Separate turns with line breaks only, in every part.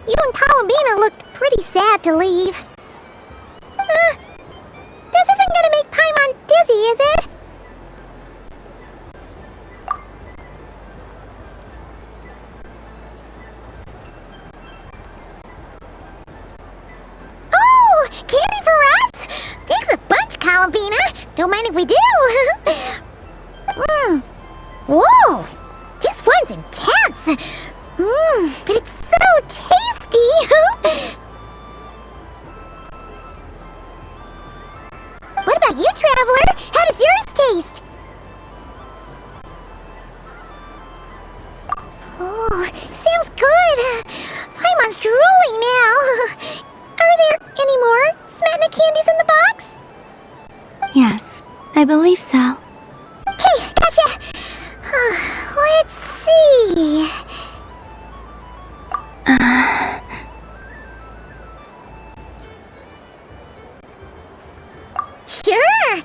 You and Columbina looked pretty sad to leave. This isn't gonna make Paimon dizzy, is it? Oh! Candy for us? Thanks a bunch, Columbina. Don't mind if we do. Whoa! This one's intense. But it's so tasty. What about you, Traveler? How does yours taste? Oh, sounds good. Paimon's drooling now. Are there any more Smetana candies in the box?
Yes, I believe so.
Okay, gotcha. Let's see. Sure.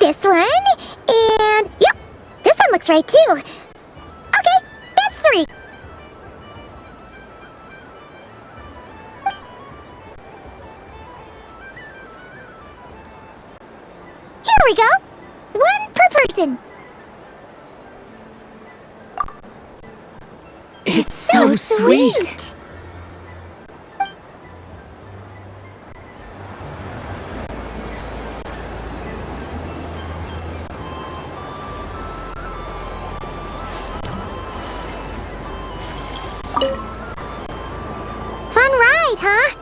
This one, and yep, this one looks right too. Okay, that's 3. Here we go. 1 per person.
It's so sweet.
Fun ride, huh?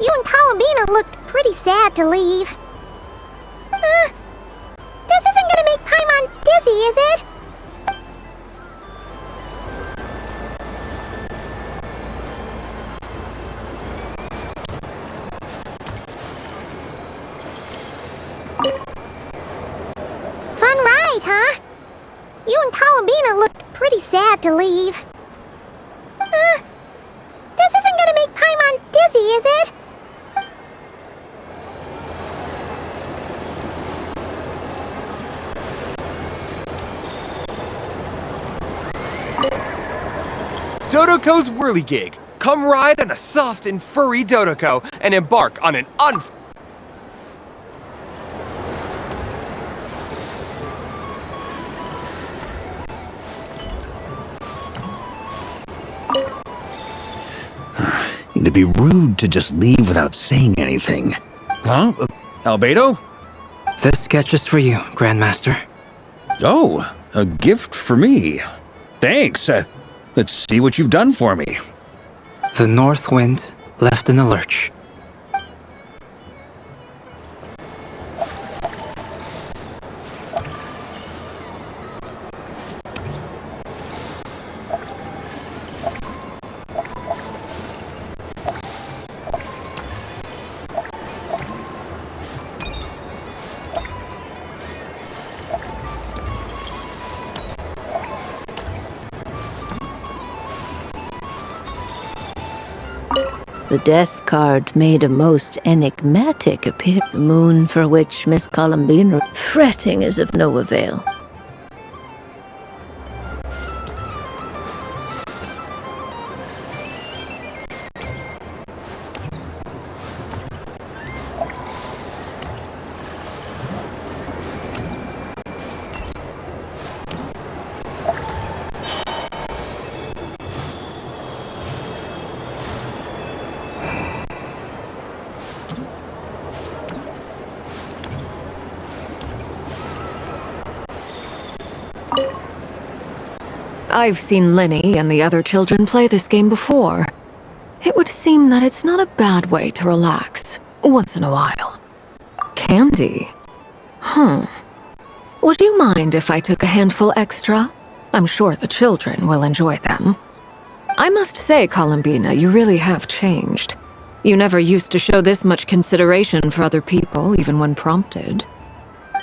You and Columbina looked pretty sad to leave. This isn't gonna make Paimon dizzy, is it? Fun ride, huh? You and Columbina looked pretty sad to leave. This isn't gonna make Paimon dizzy, is it?
Dodoco's Whirligig. Come ride on a soft and furry Dodoco and embark on an
It'd be rude to just leave without saying anything. Huh? Albedo?
This sketch is for you, Grandmaster.
Oh, a gift for me. Thanks. Let's see what you've done for me.
The North Wind left in the lurch.
The death card made a most enigmatic appearance. The moon for which Miss Columbina fretting is of no avail.
I've seen Lenny and the other children play this game before. It would seem that it's not a bad way to relax, once in a while. Candy? Would you mind if I took a handful extra? I'm sure the children will enjoy them. I must say, Columbina, you really have changed. You never used to show this much consideration for other people, even when prompted.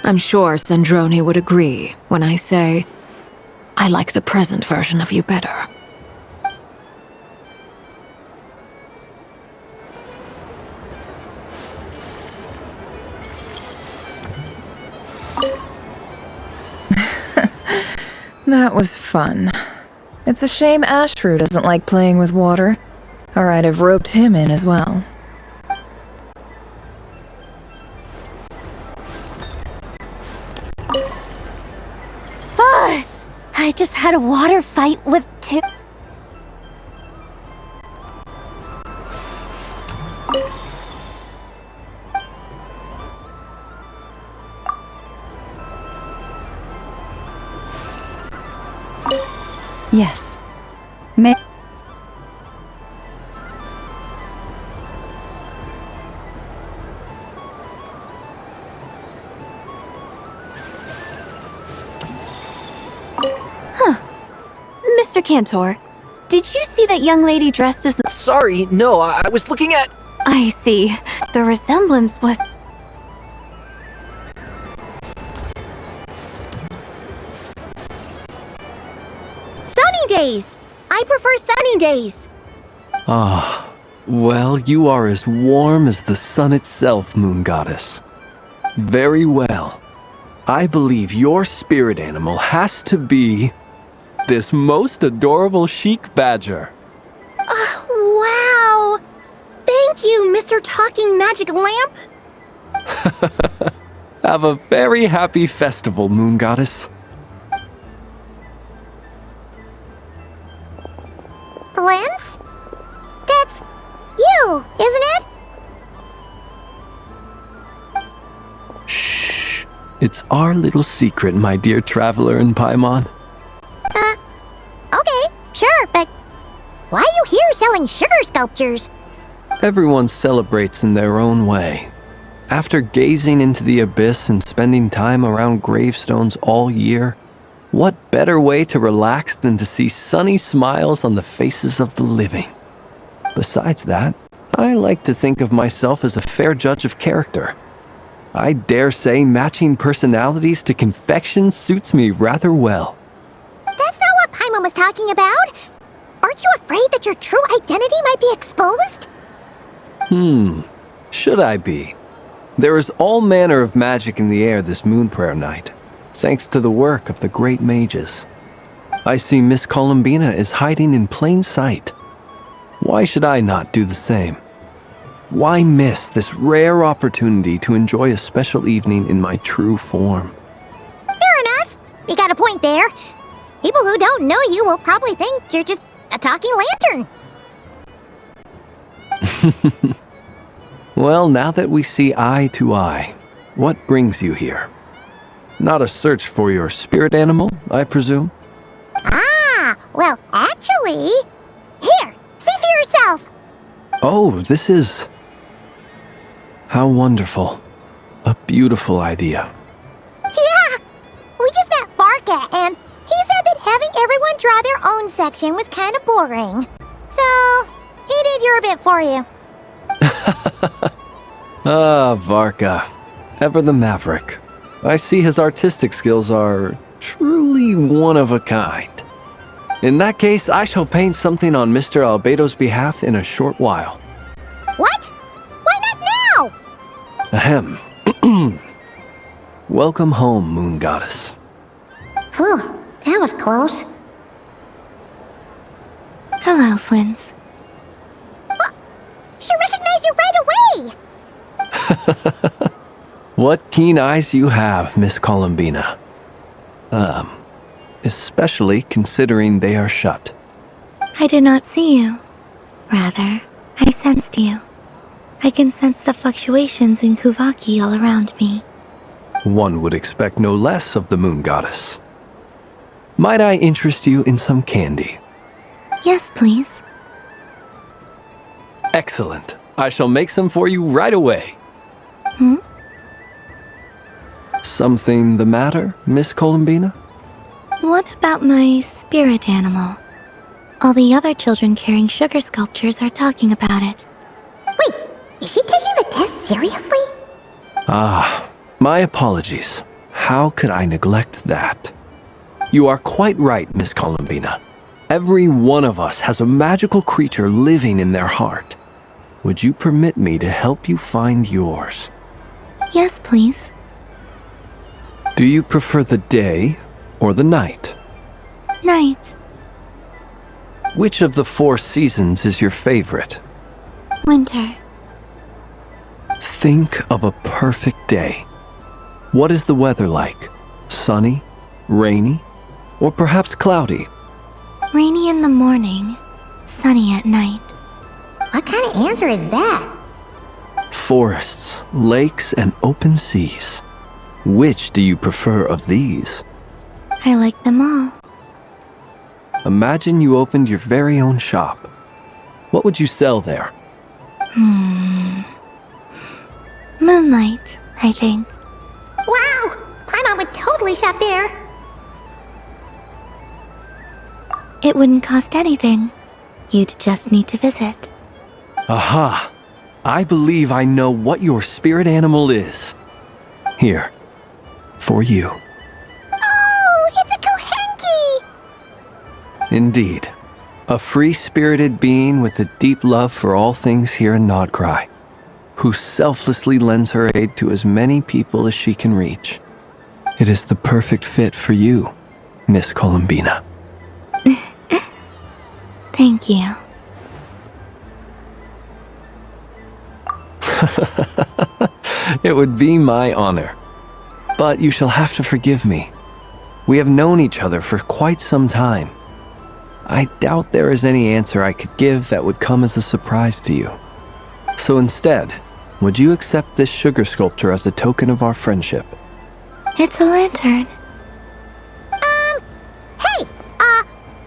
I'm sure Sandrone would agree when I say, I like the present version of you better.
That was fun. It's a shame Ashfru doesn't like playing with water, or I'd have roped him in as well.
I just had a water fight with two.
Yes. May
Mr. Cantor, did you see that young lady dressed as the—
Sorry, no, I was looking at.
I see. The resemblance was— Sunny days! I prefer sunny days!
Ah, well, you are as warm as the sun itself, Moon Goddess. Very well. I believe your spirit animal has to be this most adorable chic badger.
Wow! Thank you, Mr. Talking Magic Lamp!
Have a very happy festival, Moon Goddess.
Lance? That's you, isn't it?
Shh. It's our little secret, my dear traveler in Paimon.
Okay, sure, but why are you here selling sugar sculptures?
Everyone celebrates in their own way. After gazing into the abyss and spending time around gravestones all year, what better way to relax than to see sunny smiles on the faces of the living? Besides that, I like to think of myself as a fair judge of character. I dare say matching personalities to confection suits me rather well.
That's not what Paimon was talking about. Aren't you afraid that your true identity might be exposed?
Should I be? There is all manner of magic in the air this moon prayer night, thanks to the work of the great mages. I see Miss Columbina is hiding in plain sight. Why should I not do the same? Why miss this rare opportunity to enjoy a special evening in my true form?
Fair enough. You got a point there. People who don't know you will probably think you're just a talking lantern.
Well, now that we see eye to eye, what brings you here? Not a search for your spirit animal, I presume?
Ah, well, actually... Here, see for yourself.
Oh, this is... How wonderful. A beautiful idea.
Yeah, we just met Barca, and he said that having everyone draw their own section was kind of boring. So, he did your bit for you.
Ah, Varka. Ever the maverick. I see his artistic skills are truly one of a kind. In that case, I shall paint something on Mr. Albedo's behalf in a short while.
What? Why not now?
Ahem. Welcome home, Moon Goddess.
Phew, that was close.
Hello, Flins.
She recognized you right away!
What keen eyes you have, Miss Columbina. Especially considering they are shut.
I did not see you. Rather, I sensed you. I can sense the fluctuations in Kuvaki all around me.
One would expect no less of the Moon Goddess. Might I interest you in some candy?
Yes, please.
Excellent. I shall make some for you right away. Something the matter, Miss Columbina?
What about my spirit animal? All the other children carrying sugar sculptures are talking about it.
Wait, is she taking the test seriously?
Ah, my apologies. How could I neglect that? You are quite right, Miss Columbina. Every one of us has a magical creature living in their heart. Would you permit me to help you find yours?
Yes, please.
Do you prefer the day or the night?
Night.
Which of the 4 seasons is your favorite?
Winter.
Think of a perfect day. What is the weather like? Sunny, rainy, or perhaps cloudy?
Rainy in the morning, sunny at night.
What kind of answer is that?
Forests, lakes, and open seas. Which do you prefer of these?
I like them all.
Imagine you opened your very own shop. What would you sell there?
Moonlight, I think.
Wow! Paimon would totally shop there.
It wouldn't cost anything. You'd just need to visit.
Aha! I believe I know what your spirit animal is. Here, for you.
Oh, it's a Kohenki!
Indeed. A free-spirited being with a deep love for all things here in Nodcry, who selflessly lends her aid to as many people as she can reach. It is the perfect fit for you, Miss Columbina.
Thank you.
It would be my honor. But you shall have to forgive me. We have known each other for quite some time. I doubt there is any answer I could give that would come as a surprise to you. So instead, would you accept this sugar sculpture as a token of our friendship?
It's a lantern.
Hey,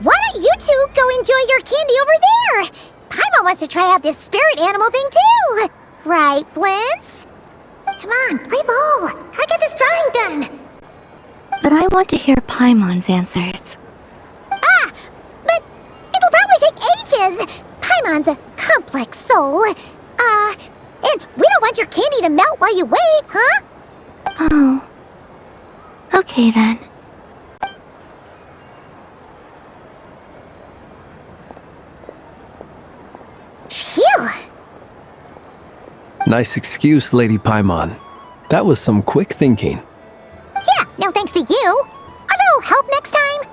why don't you two go enjoy your candy over there? Paimon wants to try out this spirit animal thing too. Right, Flint's? Come on, play ball. I got this drawing done.
But I want to hear Paimon's answers.
But it'll probably take ages. Paimon's a complex soul. And we don't want your candy to melt while you wait, huh?
Oh. Okay then.
Phew.
Nice excuse, Lady Paimon. That was some quick thinking.
Yeah, no thanks to you. A little help next time.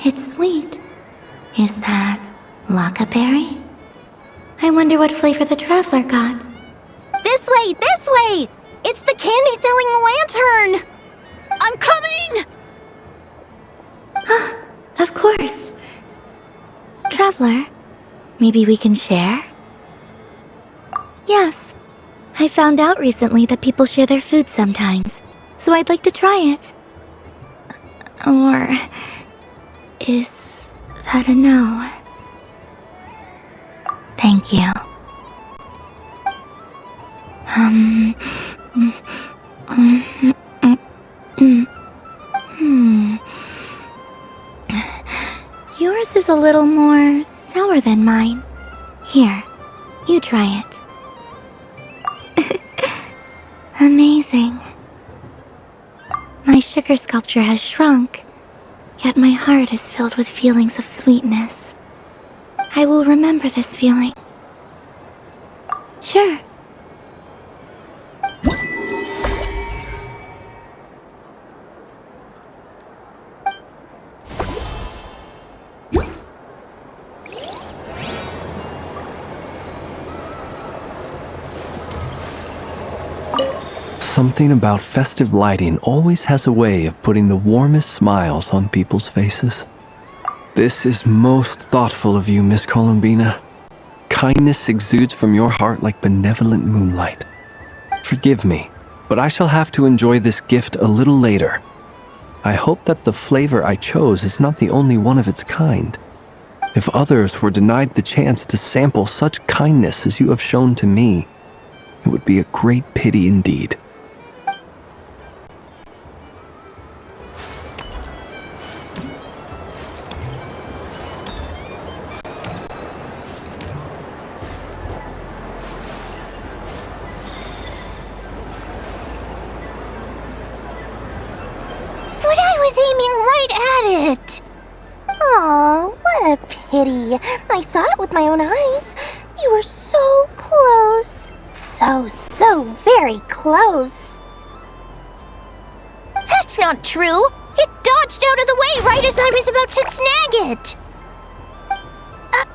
It's sweet. Is that Lockaberry? I wonder what flavor the traveler got.
This way, this way! It's the candy-selling lantern! I'm coming!
Of course. Traveler, maybe we can share? Yes. I found out recently that people share their food sometimes, so I'd like to try it. Or is that a no? Thank you. Yours is a little more sour than mine. Here, you try it. Amazing. My sugar sculpture has shrunk, yet my heart is filled with feelings of sweetness. I will remember this feeling. Sure.
Something about festive lighting always has a way of putting the warmest smiles on people's faces. This is most thoughtful of you, Miss Columbina. Kindness exudes from your heart like benevolent moonlight. Forgive me, but I shall have to enjoy this gift a little later. I hope that the flavor I chose is not the only one of its kind. If others were denied the chance to sample such kindness as you have shown to me, it would be a great pity indeed.
But I was aiming right at it! Aw, what a pity. I saw it with my own eyes. You were so close. So very close. That's not true! It dodged out of the way right as I was about to snag it!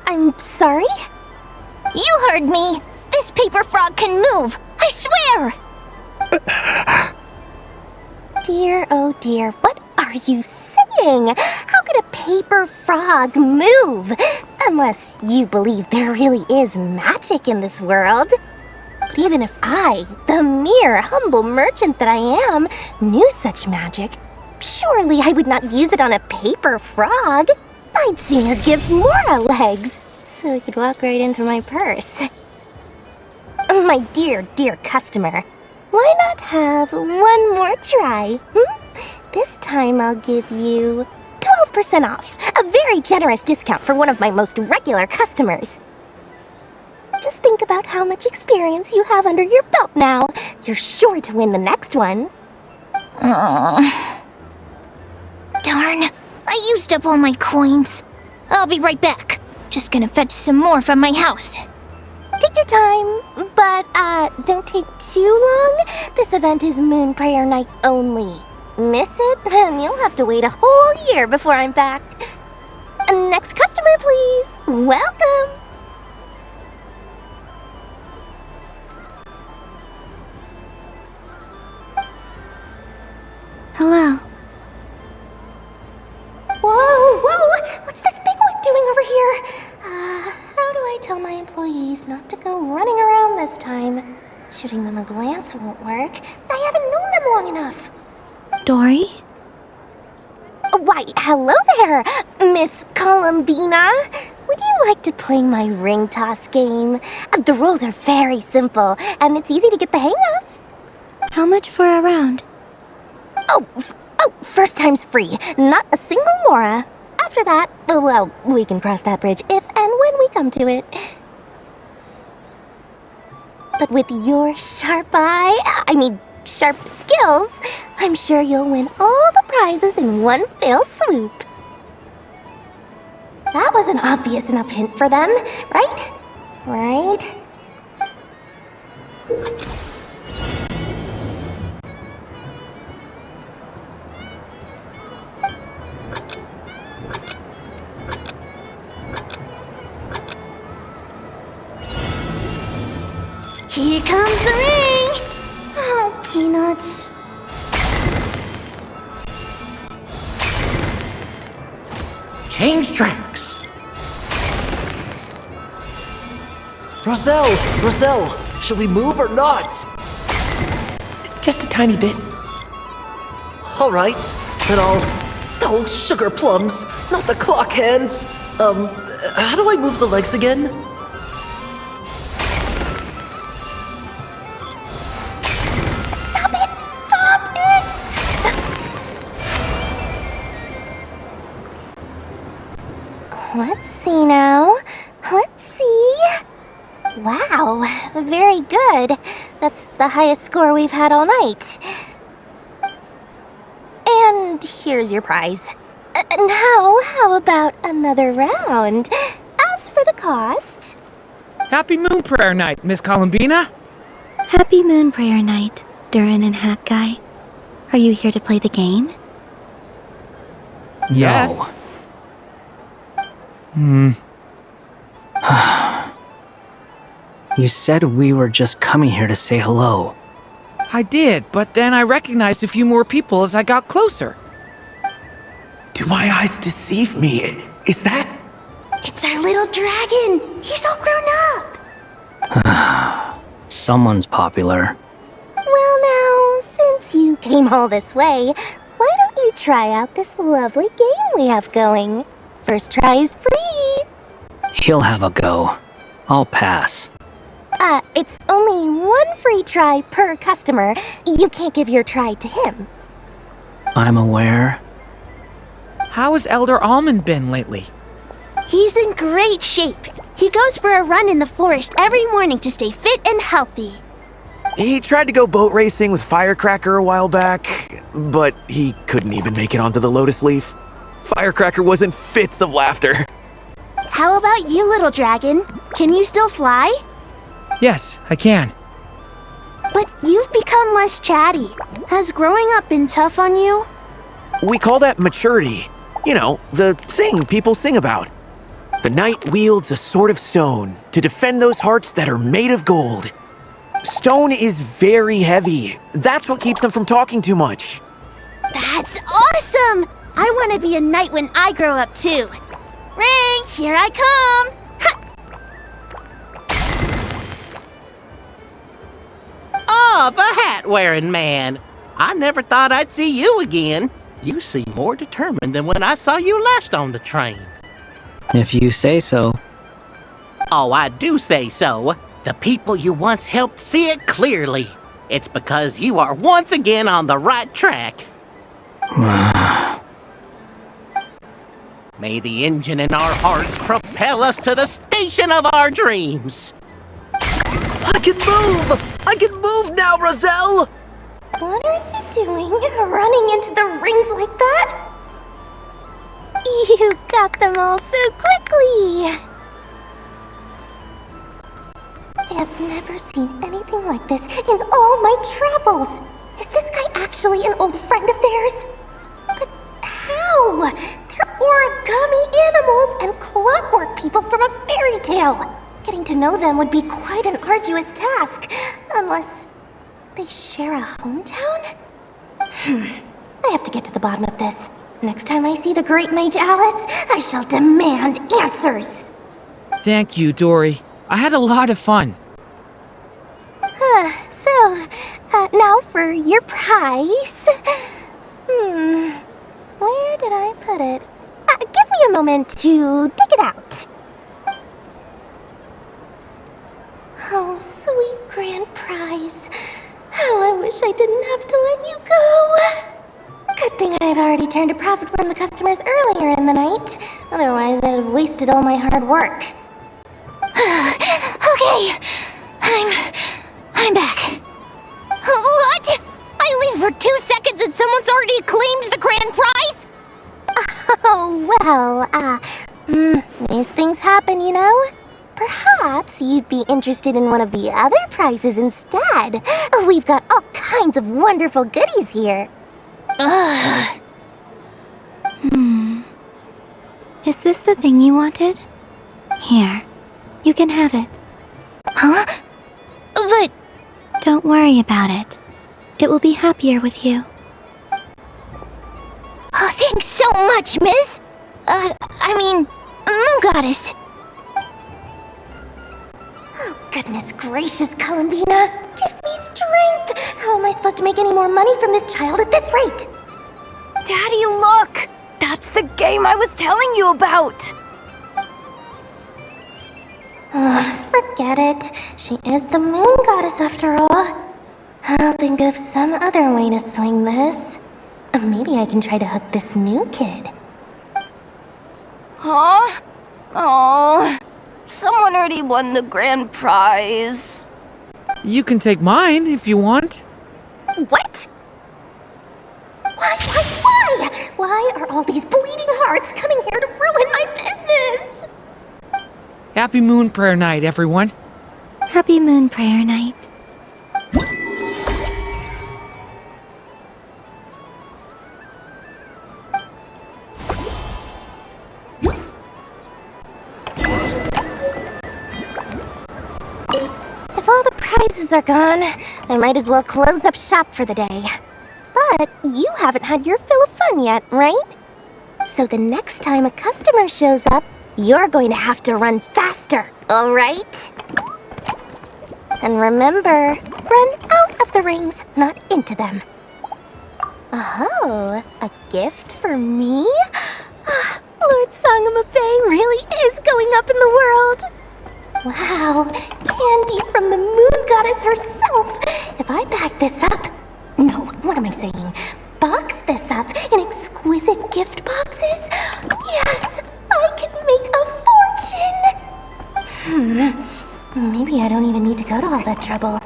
I'm sorry? You heard me! This paper frog can move! I swear! Dear, oh dear, what are you saying? How could a paper frog move? Unless you believe there really is magic in this world. But even if I, the mere humble merchant that I am, knew such magic, surely I would not use it on a paper frog. I'd sooner give Mora legs, so it could walk right into my purse. My dear, dear customer, why not have one more try? This time I'll give you 12% off, a very generous discount for one of my most regular customers. Just think about how much experience you have under your belt now. You're sure to win the next one. Darn, I used up all my coins. I'll be right back. Just gonna fetch some more from my house. Take your time, but don't take too long. This event is Moon Prayer Night only. Miss it, and you'll have to wait a whole year before I'm back. Next customer, please. Welcome.
Hello.
Whoa! What's this big one doing over here? How do I tell my employees not to go running around this time? Shooting them a glance won't work. I haven't known them long enough.
Dory?
Why, hello there, Miss Columbina. Would you like to play my ring toss game? The rules are very simple, and it's easy to get the hang of.
How much for a round?
Oh, first time's free. Not a single mora. After that, well, we can cross that bridge if and when we come to it. But with your sharp skills, I'm sure you'll win all the prizes in one fell swoop. That was an obvious enough hint for them, right? Right? Here comes the ring! Oh, peanuts.
Change tracks! Roselle, should we move or not?
Just a tiny bit.
Alright, then oh, sugar plums, not the clock hands. How do I move the legs again?
Let's see now. Let's see. Wow, very good. That's the highest score we've had all night. And here's your prize. Now, how about another round? As for the cost...
Happy Moon Prayer Night, Miss Columbina.
Happy Moon Prayer Night, Durin and Hat Guy. Are you here to play the game?
Yes.
You said we were just coming here to say hello.
I did, but then I recognized a few more people as I got closer.
Do my eyes deceive me? Is that...
It's our little dragon! He's all grown up!
Someone's popular.
Well now, since you came all this way, why don't you try out this lovely game we have going? First try is free!
He'll have a go. I'll pass.
It's only one free try per customer. You can't give your try to him.
I'm aware.
How has Elder Almond been lately?
He's in great shape. He goes for a run in the forest every morning to stay fit and healthy.
He tried to go boat racing with Firecracker a while back, but he couldn't even make it onto the Lotus Leaf. Firecracker was in fits of laughter.
How about you, little dragon? Can you still fly?
Yes, I can.
But you've become less chatty. Has growing up been tough on you?
We call that maturity. You know, the thing people sing about. The knight wields a sword of stone to defend those hearts that are made of gold. Stone is very heavy. That's what keeps them from talking too much.
That's awesome! I want to be a knight when I grow up too. Ring, here I come!
Oh, the hat-wearing man. I never thought I'd see you again. You seem more determined than when I saw you last on the train.
If you say so.
Oh, I do say so. The people you once helped see it clearly. It's because you are once again on the right track. May the engine in our hearts propel us to the station of our dreams.
I can move! I can move now, Roselle!
What are you doing, running into the rings like that? You got them all so quickly! I have never seen anything like this in all my travels! Is this guy actually an old friend of theirs? But how? They're origami animals and clockwork people from a fairy tale! Getting to know them would be quite an arduous task, unless they share a hometown? I have to get to the bottom of this. Next time I see the Great Mage Alice, I shall demand answers!
Thank you, Dory. I had a lot of fun.
Now for your prize. Where did I put it? Give me a moment to dig it out. Oh, sweet grand prize. How I wish I didn't have to let you go. Good thing I've already turned a profit from the customers earlier in the night. Otherwise, I'd have wasted all my hard work. Okay, I'm back. What? I leave for 2 seconds and someone's already claimed the grand prize? Oh, well, these things happen, you know? Perhaps you'd be interested in one of the other prizes instead. We've got all kinds of wonderful goodies here.
Is this the thing you wanted? Here, you can have it.
Huh? But...
Don't worry about it. It will be happier with you.
Oh, thanks so much, miss! Moon Goddess. Oh, goodness gracious, Columbina! Give me strength! How am I supposed to make any more money from this child at this rate?
Daddy, look! That's the game I was telling you about!
Forget it. She is the Moon Goddess after all. I'll think of some other way to swing this. Maybe I can try to hook this new kid.
Huh? Oh, someone already won the grand prize.
You can take mine if you want.
What? Why? Why are all these bleeding hearts coming here to ruin my business?
Happy Moon Prayer Night, everyone.
Happy Moon Prayer Night.
If all the prizes are gone, I might as well close up shop for the day. But you haven't had your fill of fun yet, right? So the next time a customer shows up, you're going to have to run faster, all right? And remember, run out of the rings, not into them. Oh, a gift for me? Lord Song of Bay really is going up in the world. Wow, candy from the Moon Goddess herself. If I pack this up... No, what am I saying? Box this up in exquisite gift boxes? Yes, I can make a fortune! Maybe I don't even need to go to all that trouble.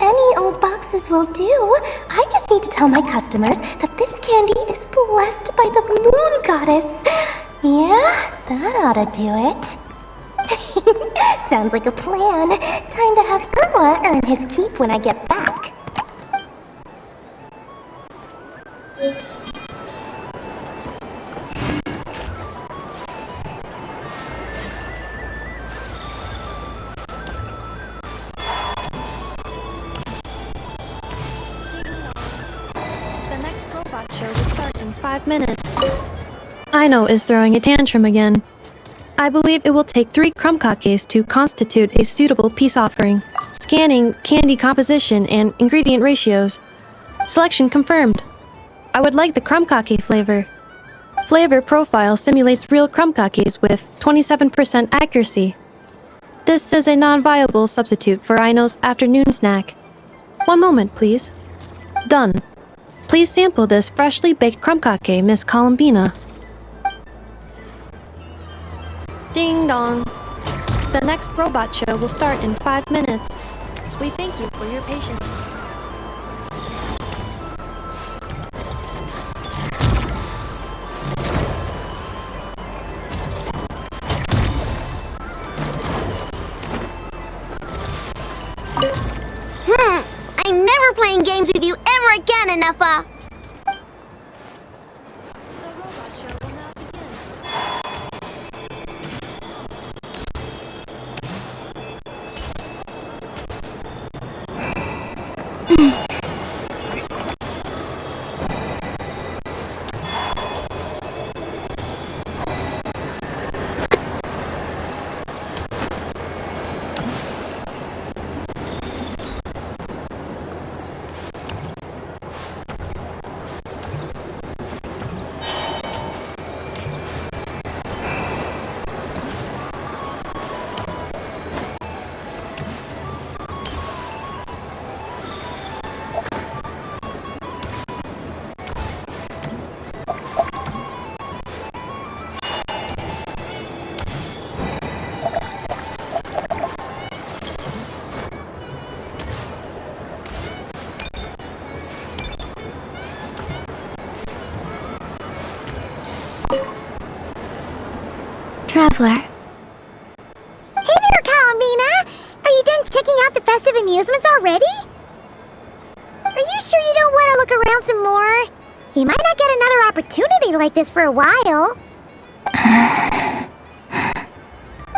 Any old boxes will do. I just need to tell my customers that this candy is blessed by the Moon Goddess. Yeah, that ought to do it. Sounds like a plan. Time to have Irwa earn his keep when I get back.
start in 5 minutes. Aino is throwing a tantrum again. I believe it will take 3 crumb-kakes to constitute a suitable peace offering. Scanning candy composition and ingredient ratios. Selection confirmed. I would like the crumb-kake flavor. Flavor profile simulates real crumb-kakes with 27% accuracy. This is a non-viable substitute for Aino's afternoon snack. 1 moment, please. Done. Please sample this freshly baked crumb-kake, Miss Columbina. Ding dong. The next robot show will start in 5 minutes. We thank you for your patience.
I'm never playing games with you ever again, Enougha!
Traveler.
Hey there, Columbina! Are you done checking out the festive amusements already? Are you sure you don't want to look around some more? You might not get another opportunity like this for a while.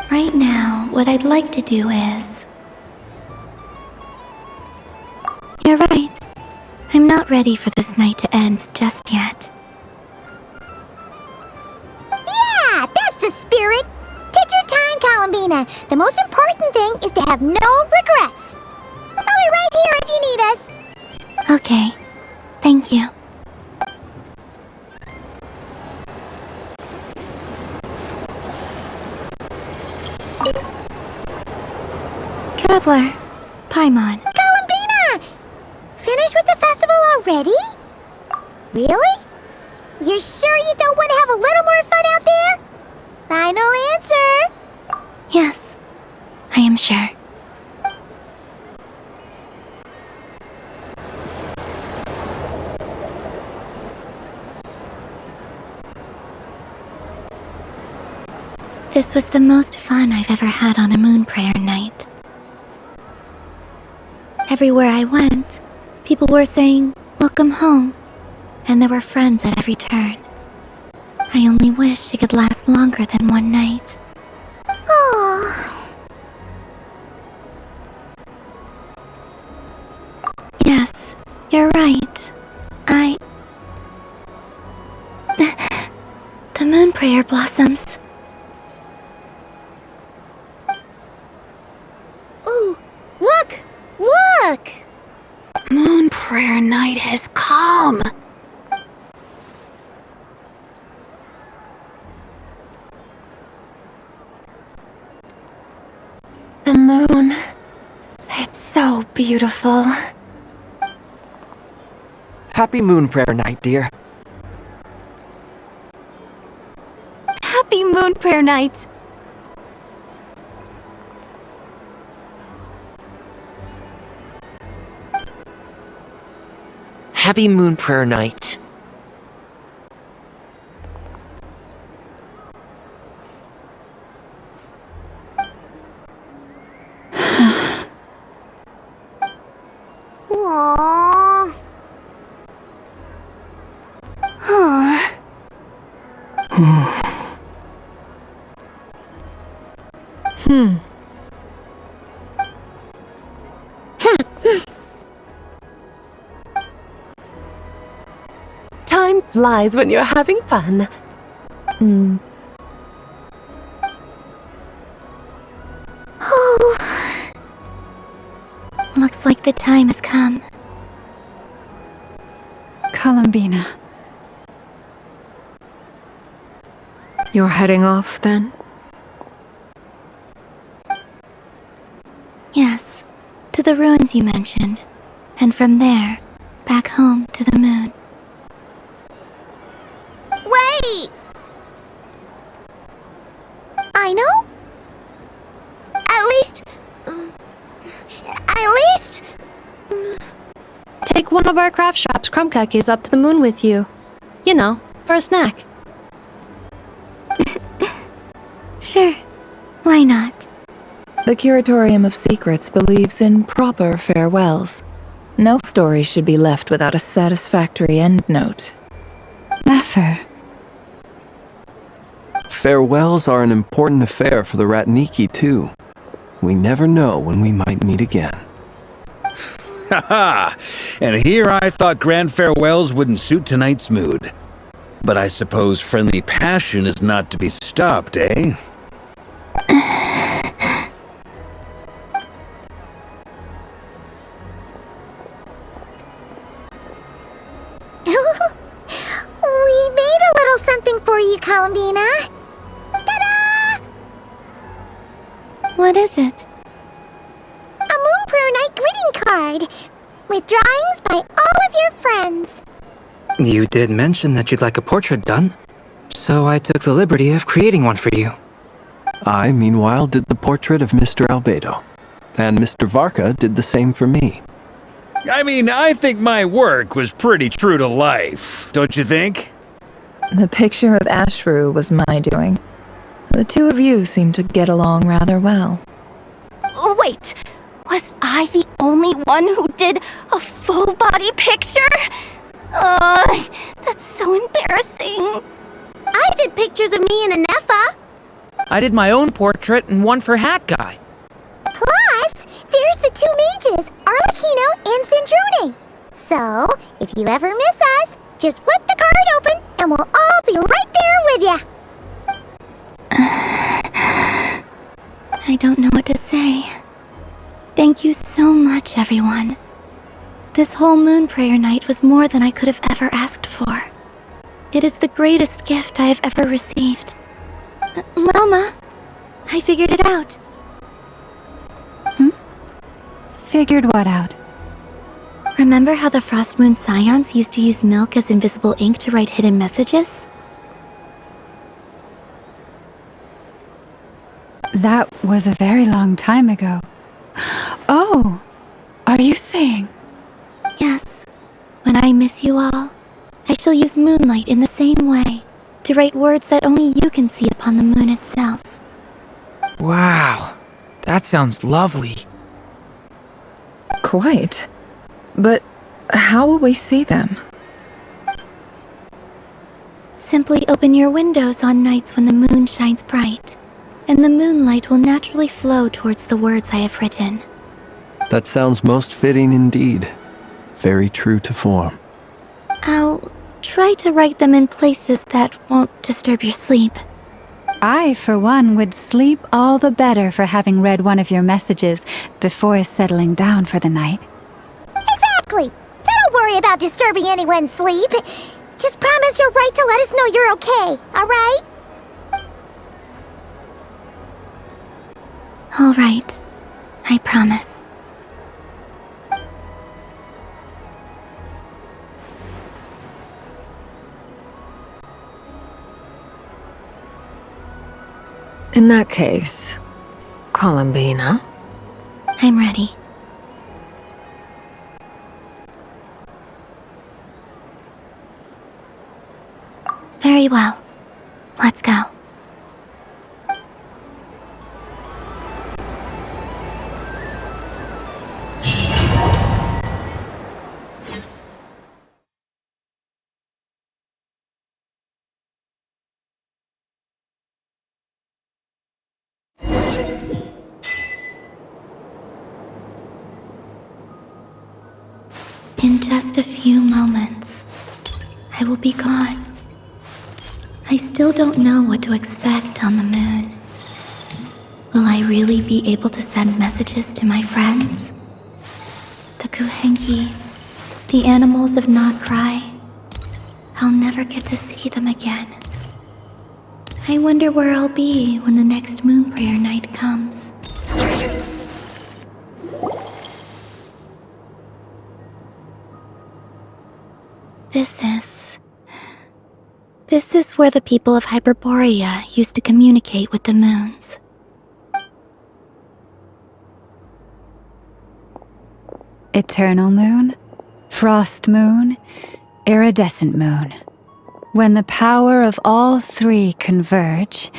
Right now, what I'd like to do is... You're right. I'm not ready for this night to end just yet.
Yeah, that's the spirit! Take your time, Columbina. The most important thing is to have no regrets. I'll be right here if you need us.
Okay. Thank you. Traveler. Paimon.
Columbina! Finished with the festival already? Really? You're sure you don't want to have a little more fun out there? Final answer!
Yes, I am sure. This was the most fun I've ever had on a moon prayer night. Everywhere I went, people were saying, "Welcome home," and there were friends at every turn. I only wish it could last longer than one night.
Oh.
Yes, you're right. The moon prayer blossoms.
Ooh, look! Look!
Moon prayer night has come.
The moon. It's so beautiful.
Happy Moon Prayer Night, dear.
Happy Moon Prayer Night.
Happy Moon Prayer Night.
Aww. Huh.
Time
flies when you're having fun.
Oh. Looks like the time has come.
Columbina.
You're heading off, then?
Yes, to the ruins you mentioned. And from there, back home to the moon.
Wait! I know? At least...
Take one of our craft shop's crumb cookies up to the moon with you. You know, for a snack.
Sure. Why not?
The Curatorium of Secrets believes in proper farewells. No story should be left without a satisfactory endnote. Never.
Farewells are an important affair for the Ratniki, too. We never know when we might meet again.
Haha! And here I thought grand farewells wouldn't suit tonight's mood. But I suppose friendly passion is not to be stopped, eh?
We made a little something for you, Columbina. Ta-da!
What is it?
A Moon Prayer Night greeting card with drawings by all of your friends.
You did mention that you'd like a portrait done, so I took the liberty of creating one for you.
I, meanwhile, did the portrait of Mr. Albedo, and Mr. Varka did the same for me.
I mean, I think my work was pretty true to life, don't you think?
The picture of Ashru was my doing. The two of you seem to get along rather well.
Wait, was I the only one who did a full-body picture? That's so embarrassing.
I did pictures of me and Anefa.
I did my own portrait and one for Hat Guy.
Plus, there's the two mages, Arlecchino and Sandrone. So, if you ever miss us, just flip the card open and we'll all be right there with you.
I don't know what to say. Thank you so much, everyone. This whole Moon Prayer Night was more than I could have ever asked for. It is the greatest gift I have ever received. Loma, I figured it out.
Figured what out?
Remember how the Frost Moon Scions used to use milk as invisible ink to write hidden messages?
That was a very long time ago. Oh, are you saying?
Yes. When I miss you all, I shall use Moonlight in the same way, to write words that only you can see upon the moon itself.
Wow, that sounds lovely.
Quite. But how will we see them?
Simply open your windows on nights when the moon shines bright, and the moonlight will naturally flow towards the words I have written.
That sounds most fitting indeed. Very true to form.
I'll try to write them in places that won't disturb your sleep.
I, for one, would sleep all the better for having read one of your messages before settling down for the night.
Exactly. So don't worry about disturbing anyone's sleep. Just promise you'll write to let us know you're okay, alright?
All right. I promise.
In that case, Columbina.
I'm ready. Very well. Let's go. In just a few moments, I will be gone. I still don't know what to expect on the moon. Will I really be able to send messages to my friends? The Kuhenki, the animals of Not Cry. I'll never get to see them again. I wonder where I'll be when the next moon prayer night comes. This is where the people of Hyperborea used to communicate with the moons.
Eternal moon, frost moon, iridescent moon. When the power of all three converge,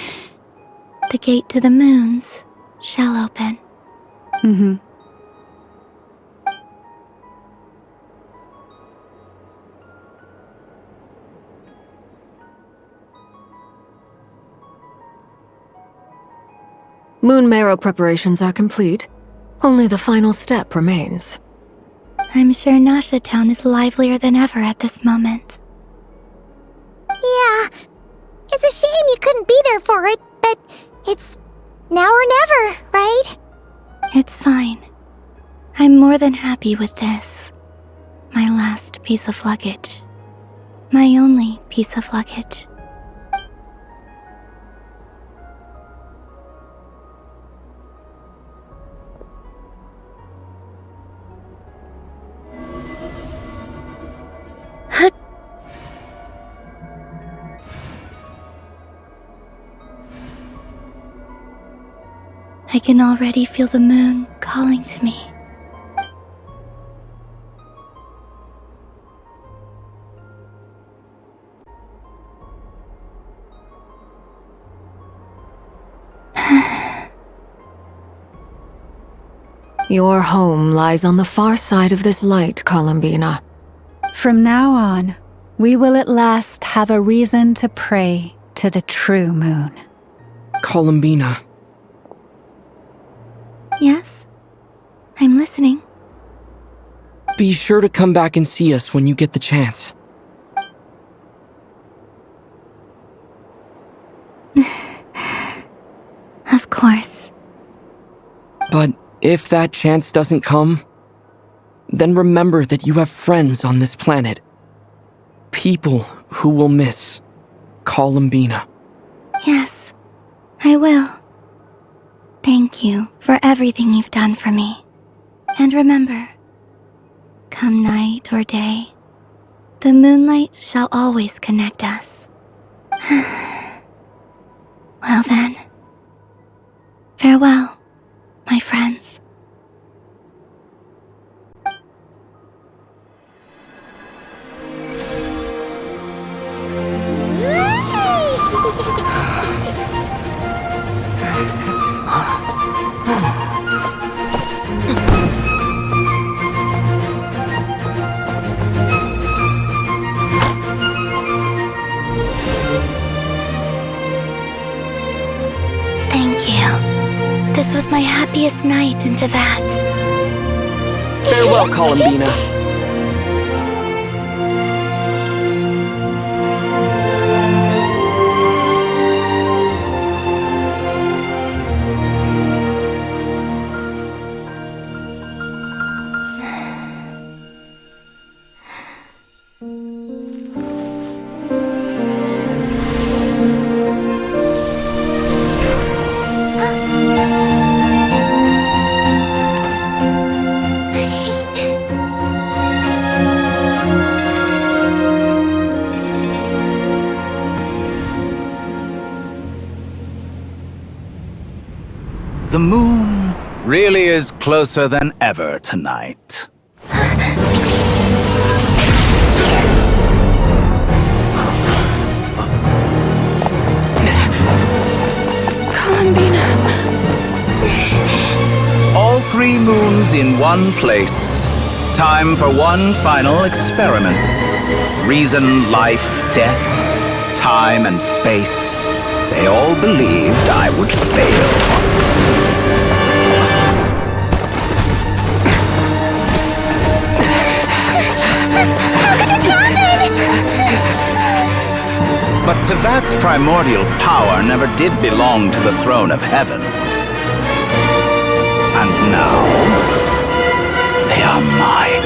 the gate to the moons shall open.
Mm-hmm.
Moon marrow preparations are complete. Only the final step remains.
I'm sure Nasha Town is livelier than ever at this moment.
Yeah, it's a shame you couldn't be there for it, but it's now or never, right?
It's fine. I'm more than happy with this. My last piece of luggage. My only piece of luggage. I can already feel the moon calling to me.
Your home lies on the far side of this light, Columbina.
From now on, we will at last have a reason to pray to the true moon.
Columbina.
Yes? I'm listening.
Be sure to come back and see us when you get the chance.
Of course.
But if that chance doesn't come, then remember that you have friends on this planet. People who will miss Columbina.
Yes, I will. Thank you for everything you've done for me. And remember, come night or day, the moonlight shall always connect us. Well then, farewell, my friends. Thank you. This was my happiest night in Tevat.
Farewell, Columbina.
The moon really is closer than ever tonight.
Columbina.
All three moons in one place. Time for one final experiment. Reason, life, death, time and space. They all believed I would fail.
How could this happen?
But Tevat's primordial power never did belong to the throne of heaven. And now, they are mine.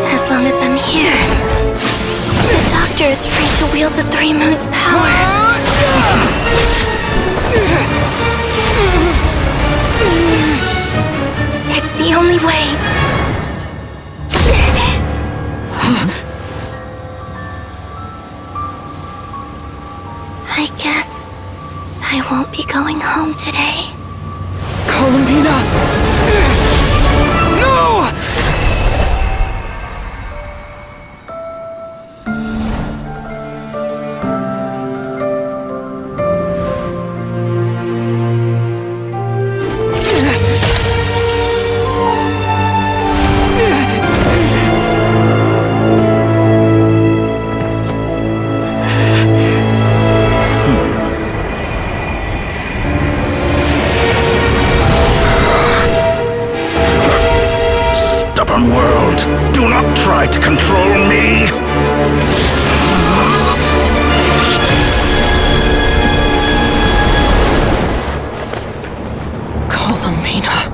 As long as I'm here, the Doctor is free to wield the Three Moons' power. It's the only way. I guess I won't be going home today.
Columbina! No!
Stubborn world, do not try to control me!
Columbina.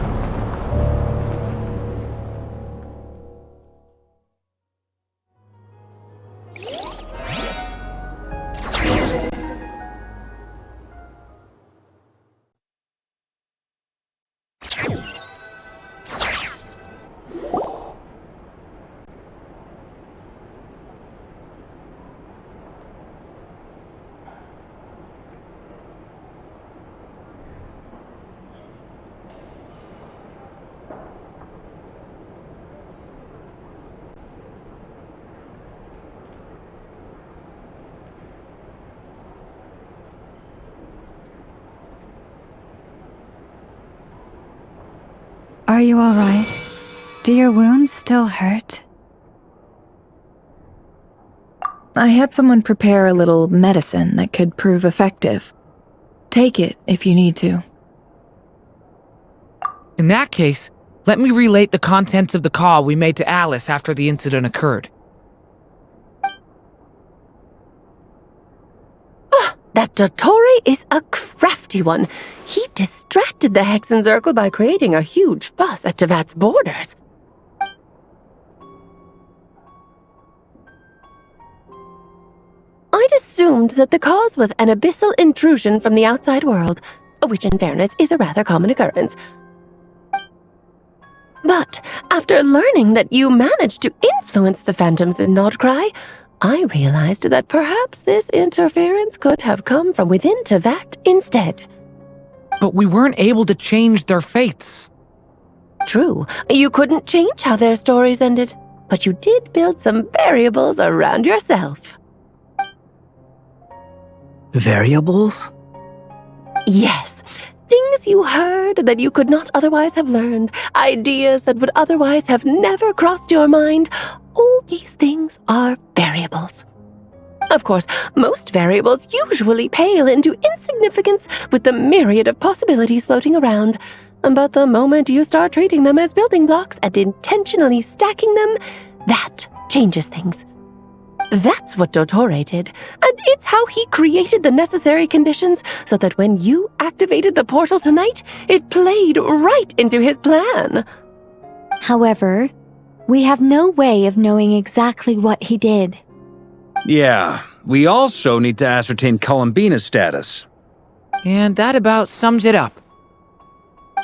Are you all right? Do your wounds still hurt?
I had someone prepare a little medicine that could prove effective. Take it if you need to.
In that case, let me relate the contents of the call we made to Alice after the incident occurred.
That Dottore is a crafty one. He distracted the Hexenzirkel by creating a huge fuss at Tevat's borders. I'd assumed that the cause was an abyssal intrusion from the outside world, which in fairness is a rather common occurrence. But after learning that you managed to influence the phantoms in Nodcry, I realized that perhaps this interference could have come from within Tevat instead.
But we weren't able to change their fates.
True, you couldn't change how their stories ended, but you did build some variables around yourself.
Variables?
Yes. Things you heard that you could not otherwise have learned, ideas that would otherwise have never crossed your mind. All these things are variables. Of course, most variables usually pale into insignificance with the myriad of possibilities floating around. But the moment you start treating them as building blocks and intentionally stacking them, that changes things. That's what Dottore did, and it's how he created the necessary conditions so that when you activated the portal tonight, it played right into his plan.
However, we have no way of knowing exactly what he did.
Yeah, we also need to ascertain Columbina's status.
And that about sums it up.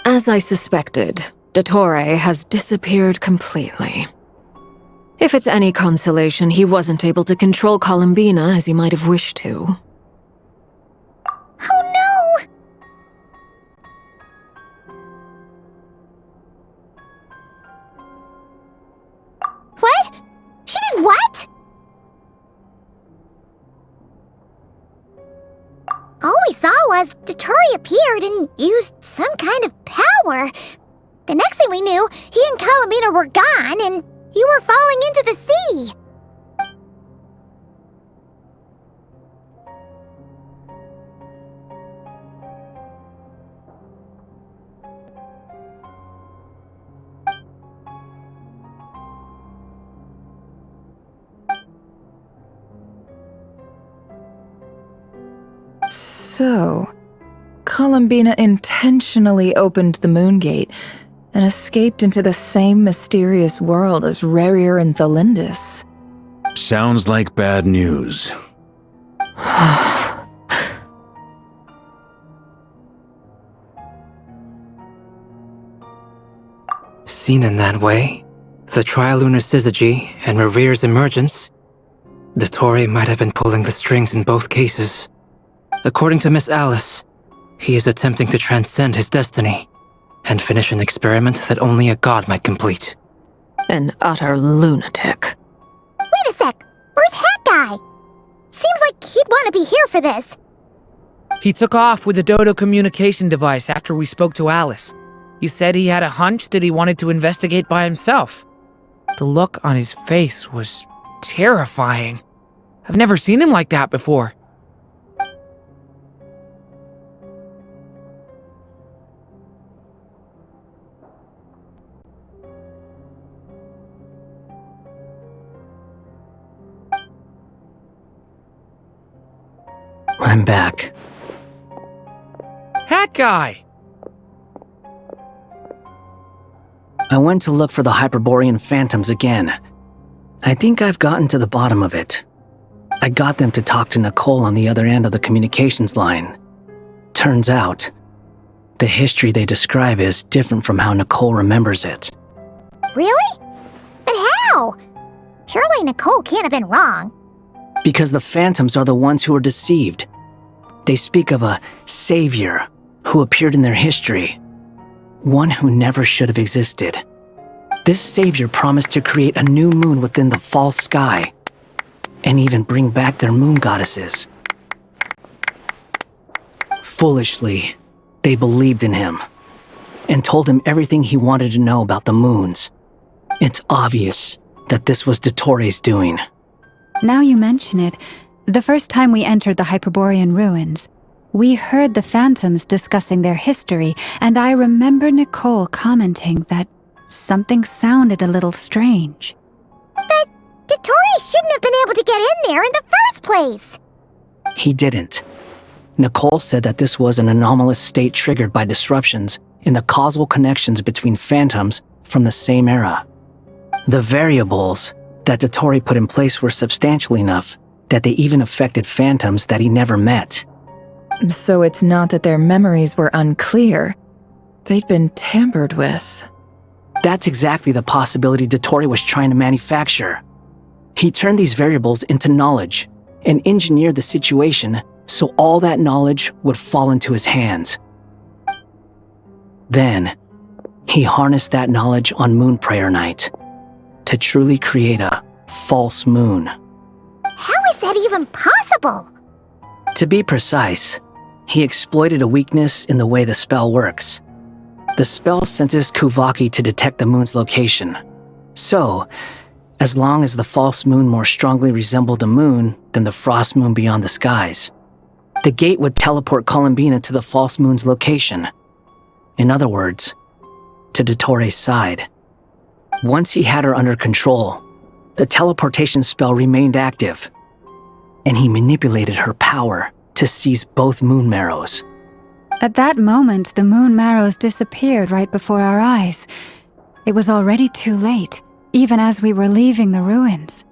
As I suspected, Dottore has disappeared completely. If it's any consolation, he wasn't able to control Columbina as he might have wished to.
Oh no! What? She did what? we saw was Dottore appeared and used some kind of power. The next thing we knew, he and Columbina were gone and you were falling into the sea.
So, Columbina intentionally opened the Moon Gate and escaped into the same mysterious world as Rerir and Thalindis.
Sounds like bad news.
Seen in that way, the trilunar syzygy and Rerir's emergence, Dottore might have been pulling the strings in both cases. According to Miss Alice, he is attempting to transcend his destiny and finish an experiment that only a god might complete.
An utter lunatic.
Wait a sec, where's Hat Guy? Seems like he'd want to be here for this.
He took off with the Dodo communication device after we spoke to Alice. He said he had a hunch that he wanted to investigate by himself. The look on his face was terrifying. I've never seen him like that before.
I'm back.
Hat Guy!
I went to look for the Hyperborean phantoms again. I think I've gotten to the bottom of it. I got them to talk to Nicole on the other end of the communications line. Turns out, the history they describe is different from how Nicole remembers it.
Really? But how? Surely Nicole can't have been wrong.
Because the phantoms are the ones who are deceived. They speak of a savior who appeared in their history. One who never should have existed. This savior promised to create a new moon within the false sky, and even bring back their moon goddesses. Foolishly, they believed in him, and told him everything he wanted to know about the moons. It's obvious that this was Dottore's doing.
Now you mention it, the first time we entered the Hyperborean ruins, we heard the phantoms discussing their history, and I remember Nicole commenting that something sounded a little strange.
But Dottore shouldn't have been able to get in there in the first place!
He didn't. Nicole said that this was an anomalous state triggered by disruptions in the causal connections between phantoms from the same era. The variables that Dottore put in place were substantial enough that they even affected phantoms that he never met.
So it's not that their memories were unclear. They'd been tampered with.
That's exactly the possibility Dottore was trying to manufacture. He turned these variables into knowledge and engineered the situation so all that knowledge would fall into his hands. Then, he harnessed that knowledge on Moon Prayer Night to truly create a false moon.
How is that even possible?
To be precise, he exploited a weakness in the way the spell works. The spell senses Kuvaki to detect the moon's location. So, as long as the false moon more strongly resembled the moon than the frost moon beyond the skies, the gate would teleport Columbina to the false moon's location. In other words, to Dottore's side. Once he had her under control, the teleportation spell remained active, and he manipulated her power to seize both moon marrows.
At that moment, the moon marrows disappeared right before our eyes. It was already too late, even as we were leaving the ruins.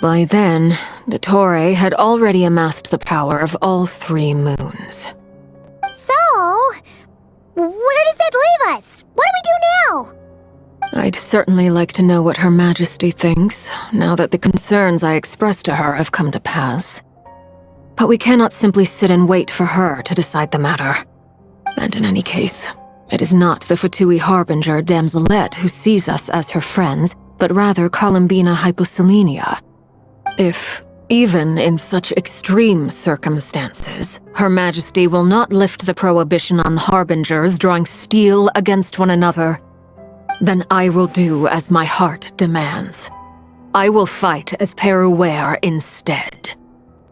By then, Dottore had already amassed the power of all 3 moons.
So, where does that leave us? What do we do now?
I'd certainly like to know what Her Majesty thinks, now that the concerns I expressed to her have come to pass. But we cannot simply sit and wait for her to decide the matter. And in any case, it is not the Fatui Harbinger Damselette who sees us as her friends, but rather Columbina Hyposelenia. If Even in such extreme circumstances, Her Majesty will not lift the prohibition on harbingers drawing steel against one another. Then I will do as my heart demands. I will fight as Peruware instead.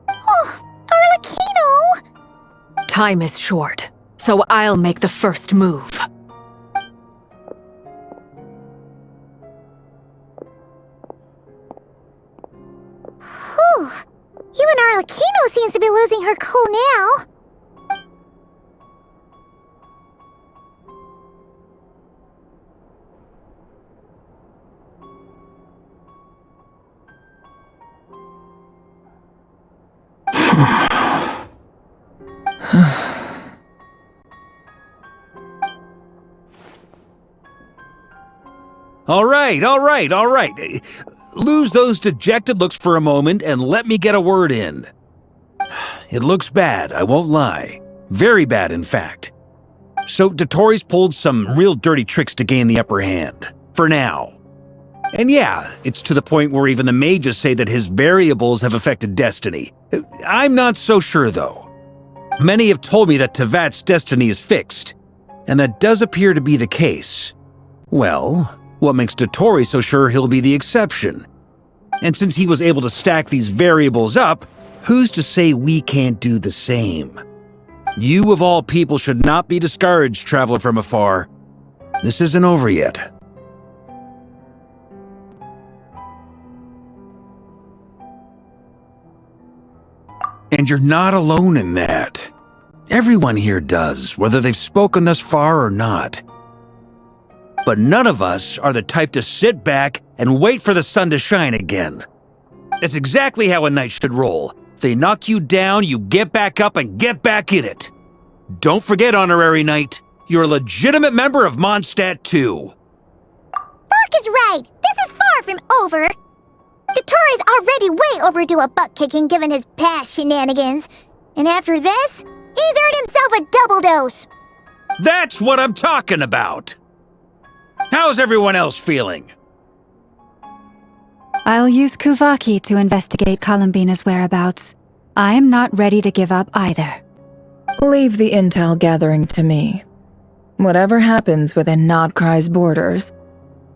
Oh, Arlecchino!
Time is short, so I'll make the first move.
Whew. Even Arlecchino seems to be losing her cool now.
All right. Lose those dejected looks for a moment and let me get a word in. It looks bad, I won't lie. Very bad, in fact. So Dotori's pulled some real dirty tricks to gain the upper hand. For now. And yeah, it's to the point where even the mages say that his variables have affected destiny. I'm not so sure, though. Many have told me that Tevat's destiny is fixed, and that does appear to be the case. Well, what makes Dotori so sure he'll be the exception? And since he was able to stack these variables up, who's to say we can't do the same? You of all people should not be discouraged, traveler from afar. This isn't over yet. And you're not alone in that. Everyone here does, whether they've spoken thus far or not. But none of us are the type to sit back and wait for the sun to shine again. That's exactly how a knight should roll. If they knock you down, you get back up and get back in it. Don't forget, Honorary Knight, you're a legitimate member of Mondstadt too.
Vark is right. This is far from over. Dotori's already way overdue a butt-kicking given his past shenanigans. And after this, he's earned himself a double dose.
That's what I'm talking about. How's everyone else feeling?
I'll use Kuvaki to investigate Columbina's whereabouts. I am not ready to give up either.
Leave the intel gathering to me. Whatever happens within Nodcry's borders,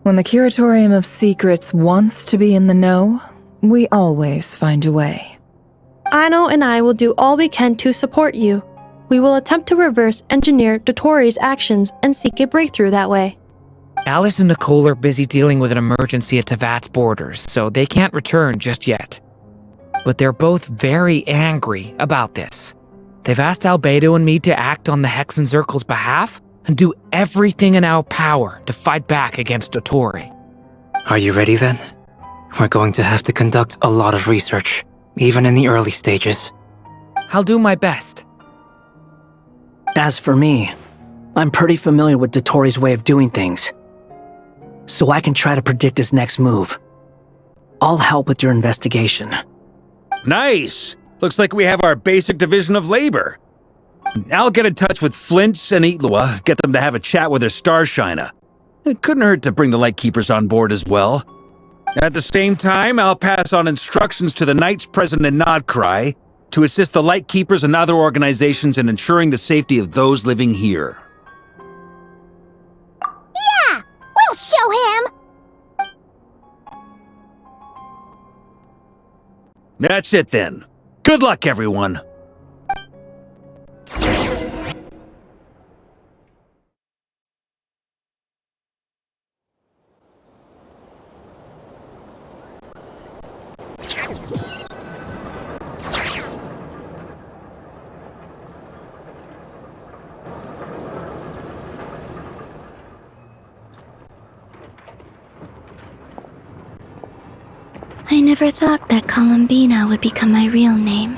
when the Curatorium of Secrets wants to be in the know, we always find a way.
Aino and I will do all we can to support you. We will attempt to reverse engineer Dotori's actions and seek a breakthrough that way.
Alice and Nicole are busy dealing with an emergency at Tevat's borders, so they can't return just yet. But they're both very angry about this. They've asked Albedo and me to act on the Hexen Circle's behalf and do everything in our power to fight back against Dotori.
Are you ready then? We're going to have to conduct a lot of research, even in the early stages.
I'll do my best.
As for me, I'm pretty familiar with Dotori's way of doing things, so I can try to predict his next move. I'll help with your investigation.
Nice! Looks like we have our basic division of labor. I'll get in touch with Flints and Itlua, get them to have a chat with their Starshiner. It couldn't hurt to bring the Lightkeepers on board as well. At the same time, I'll pass on instructions to the Knights present in Nodcry to assist the Lightkeepers and other organizations in ensuring the safety of those living here.
Yeah! We'll show him!
That's it then. Good luck, everyone.
I never thought that Columbina would become my real name.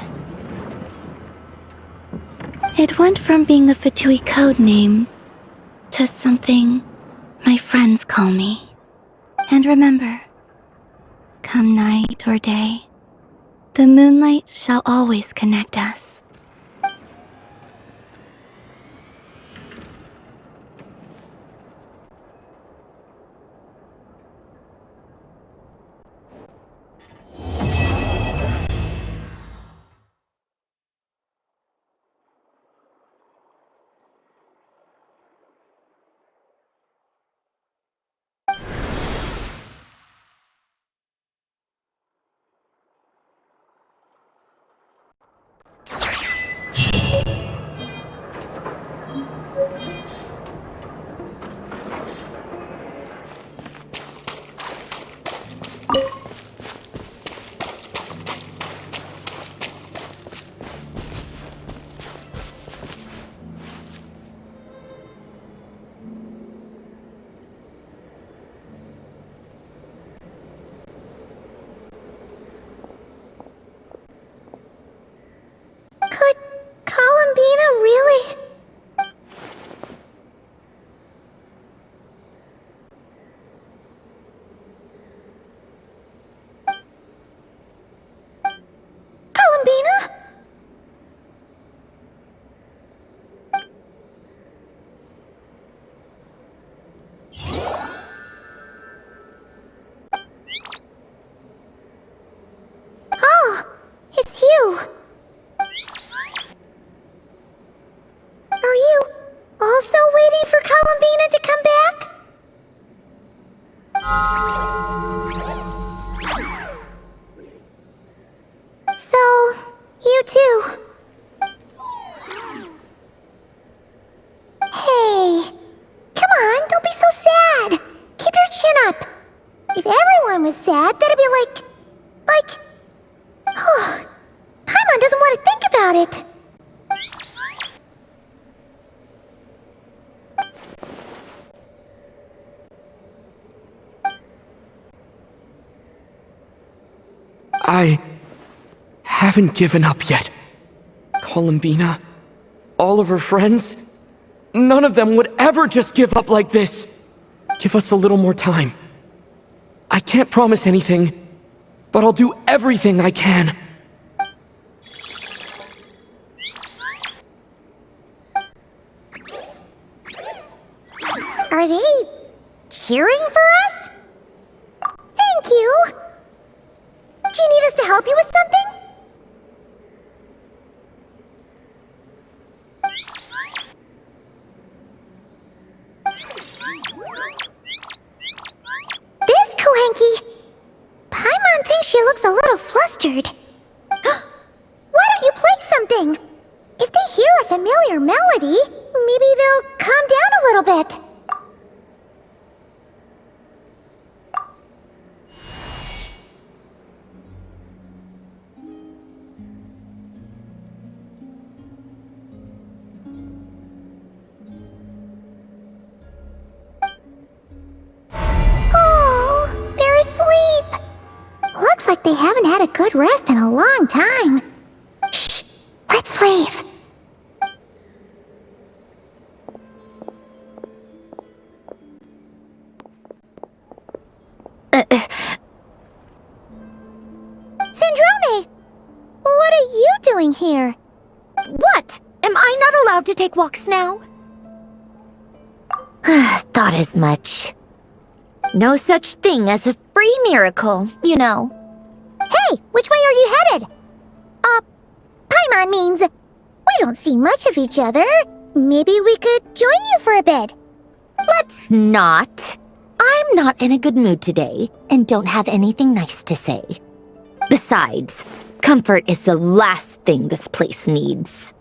It went from being a Fatui code name to something my friends call me. And remember, come night or day, the moonlight shall always connect us.
you. Hey, come on, don't be so sad. Keep your chin up. If everyone was sad, that'd be like... Paimon doesn't want to think about it.
I haven't given up yet. Columbina, all of her friends, none of them would ever just give up like this. Give us a little more time. I can't promise anything, but I'll do everything I can.
Are they cheering for us? Thank you. Do you need us to help you with something? This Kohenki. Paimon thinks she looks a little flustered. Why don't you play something? If they hear a familiar melody, maybe they'll calm down a little bit. Oh, they're asleep. Looks like they haven't had a good rest in a long time. Shh, let's leave. Syndrome! What are you doing here?
What? Am I not allowed to take walks now? Thought as much. No such thing as a free miracle, you know.
Hey, which way are you headed? Paimon means we don't see much of each other. Maybe we could join you for a bit.
Let's not. I'm not in a good mood today and don't have anything nice to say. Besides, comfort is the last thing this place needs.